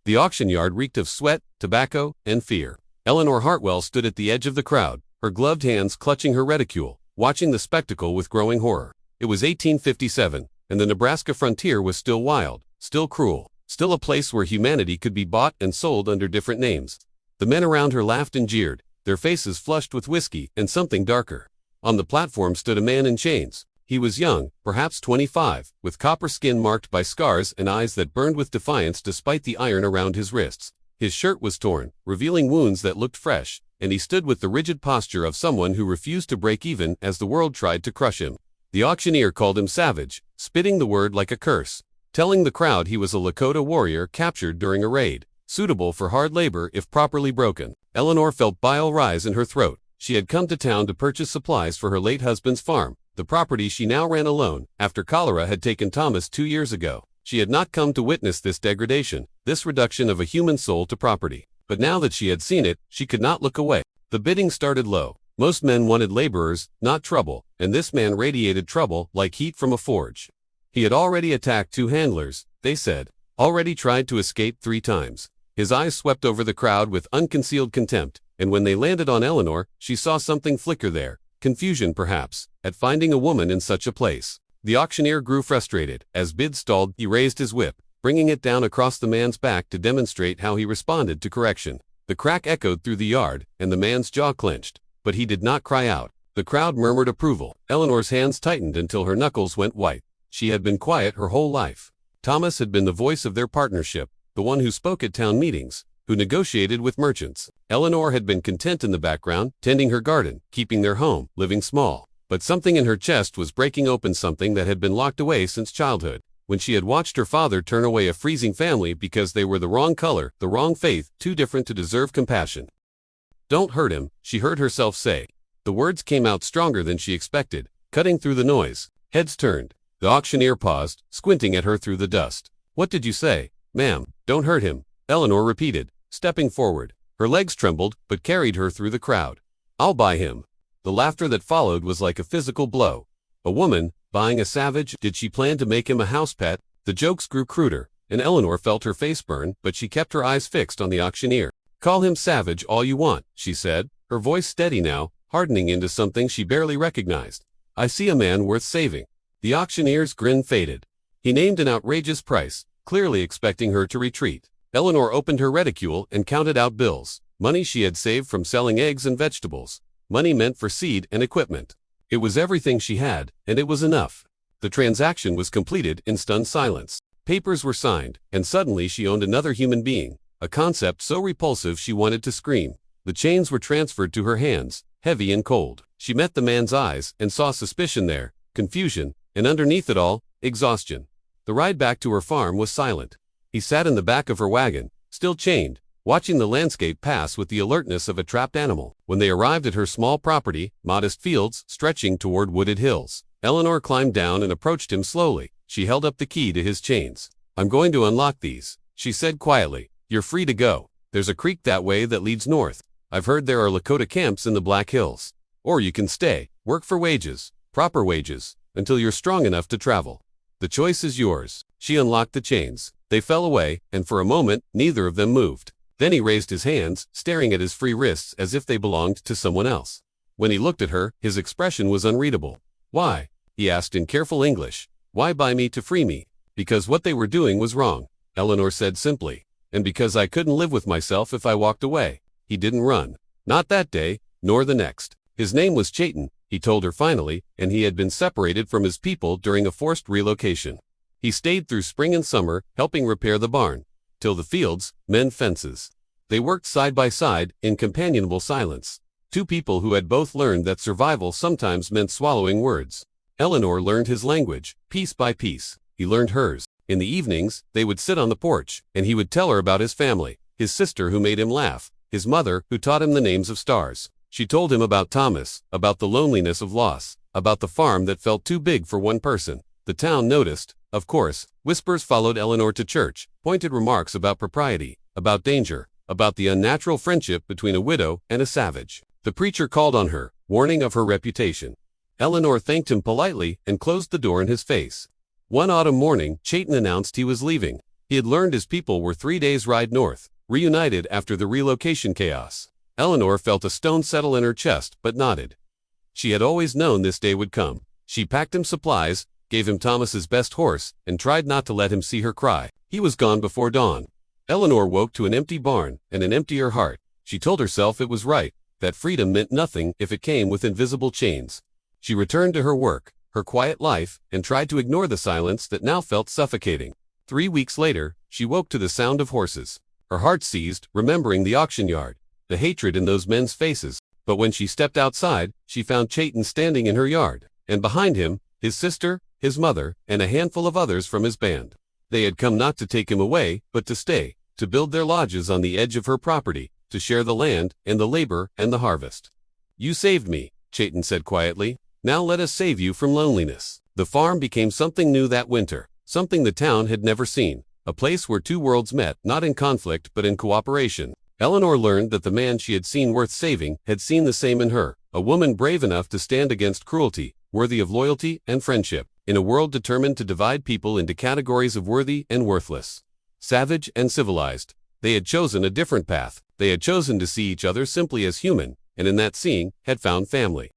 The auction yard reeked of sweat, tobacco, and fear. Eleanor Hartwell stood at the edge of the crowd, her gloved hands clutching her reticule, watching the spectacle with growing horror. It was 1857, and the Nebraska frontier was still wild, still cruel, still a place where humanity could be bought and sold under different names. The men around her laughed and jeered, their faces flushed with whiskey and something darker. On the platform stood a man in chains. He was young, perhaps 25, with copper skin marked by scars and eyes that burned with defiance despite the iron around his wrists. His shirt was torn, revealing wounds that looked fresh, and he stood with the rigid posture of someone who refused to break even as the world tried to crush him. The auctioneer called him savage, spitting the word like a curse, telling the crowd he was a Lakota warrior captured during a raid, suitable for hard labor if properly broken. Eleanor felt bile rise in her throat. She had come to town to purchase supplies for her late husband's farm, the property she now ran alone, after cholera had taken Thomas 2 years ago. She had not come to witness this degradation, this reduction of a human soul to property. But now that she had seen it, she could not look away. The bidding started low. Most men wanted laborers, not trouble, and this man radiated trouble like heat from a forge. He had already attacked 2 handlers, they said, already tried to escape 3 times. His eyes swept over the crowd with unconcealed contempt, and when they landed on Eleanor, she saw something flicker there. Confusion, perhaps, at finding a woman in such a place. The auctioneer grew frustrated. As bids stalled, he raised his whip, bringing it down across the man's back to demonstrate how he responded to correction. The crack echoed through the yard, and the man's jaw clenched, but he did not cry out. The crowd murmured approval. Eleanor's hands tightened until her knuckles went white. She had been quiet her whole life. Thomas had been the voice of their partnership, the one who spoke at town meetings, who negotiated with merchants. Eleanor had been content in the background, tending her garden, keeping their home, living small. But something in her chest was breaking open, something that had been locked away since childhood, when she had watched her father turn away a freezing family because they were the wrong color, the wrong faith, too different to deserve compassion. "Don't hurt him," she heard herself say. The words came out stronger than she expected, cutting through the noise. Heads turned. The auctioneer paused, squinting at her through the dust. "What did you say?" "Ma'am, don't hurt him," Eleanor repeated, stepping forward. Her legs trembled, but carried her through the crowd. "I'll buy him." The laughter that followed was like a physical blow. A woman, buying a savage? Did she plan to make him a house pet? The jokes grew cruder, and Eleanor felt her face burn, but she kept her eyes fixed on the auctioneer. "Call him savage all you want," she said, her voice steady now, hardening into something she barely recognized. "I see a man worth saving." The auctioneer's grin faded. He named an outrageous price, clearly expecting her to retreat. Eleanor opened her reticule and counted out bills, money she had saved from selling eggs and vegetables, money meant for seed and equipment. It was everything she had, and it was enough. The transaction was completed in stunned silence. Papers were signed, and suddenly she owned another human being, a concept so repulsive she wanted to scream. The chains were transferred to her hands, heavy and cold. She met the man's eyes and saw suspicion there, confusion, and underneath it all, exhaustion. The ride back to her farm was silent. He sat in the back of her wagon, still chained, watching the landscape pass with the alertness of a trapped animal. When they arrived at her small property, modest fields stretching toward wooded hills, Eleanor climbed down and approached him slowly. She held up the key to his chains. "I'm going to unlock these," she said quietly. "You're free to go. There's a creek that way that leads north. I've heard there are Lakota camps in the Black Hills. Or you can stay, work for wages, proper wages, until you're strong enough to travel. The choice is yours." She unlocked the chains. They fell away, and for a moment, neither of them moved. Then he raised his hands, staring at his free wrists as if they belonged to someone else. When he looked at her, his expression was unreadable. "Why?" he asked in careful English. "Why buy me to free me?" "Because what they were doing was wrong," Eleanor said simply. "And because I couldn't live with myself if I walked away." He didn't run. Not that day, nor the next. His name was Chayton, he told her finally, and he had been separated from his people during a forced relocation. He stayed through spring and summer, helping repair the barn, till the fields, mend fences. They worked side by side, in companionable silence. 2 people who had both learned that survival sometimes meant swallowing words. Eleanor learned his language, piece by piece. He learned hers. In the evenings, they would sit on the porch, and he would tell her about his family, his sister who made him laugh, his mother who taught him the names of stars. She told him about Thomas, about the loneliness of loss, about the farm that felt too big for one person. The town noticed, of course. Whispers followed Eleanor to church, pointed remarks about propriety, about danger, about the unnatural friendship between a widow and a savage. The preacher called on her, warning of her reputation. Eleanor thanked him politely and closed the door in his face. One autumn morning, Chayton announced he was leaving. He had learned his people were 3 days' ride north, reunited after the relocation chaos. Eleanor felt a stone settle in her chest, but nodded. She had always known this day would come. She packed him supplies, gave him Thomas's best horse, and tried not to let him see her cry. He was gone before dawn. Eleanor woke to an empty barn and an emptier heart. She told herself it was right, that freedom meant nothing if it came with invisible chains. She returned to her work, her quiet life, and tried to ignore the silence that now felt suffocating. 3 weeks later, she woke to the sound of horses. Her heart seized, remembering the auction yard, the hatred in those men's faces. But when she stepped outside, she found Chayton standing in her yard, and behind him, his sister, his mother, and a handful of others from his band. They had come not to take him away, but to stay, to build their lodges on the edge of her property, to share the land, and the labor, and the harvest. "You saved me," Chayton said quietly. "Now let us save you from loneliness." The farm became something new that winter, something the town had never seen, a place where two worlds met, not in conflict but in cooperation. Eleanor learned that the man she had seen worth saving had seen the same in her, a woman brave enough to stand against cruelty, worthy of loyalty and friendship, in a world determined to divide people into categories of worthy and worthless, savage and civilized. They had chosen a different path. They had chosen to see each other simply as human, and in that seeing, had found family.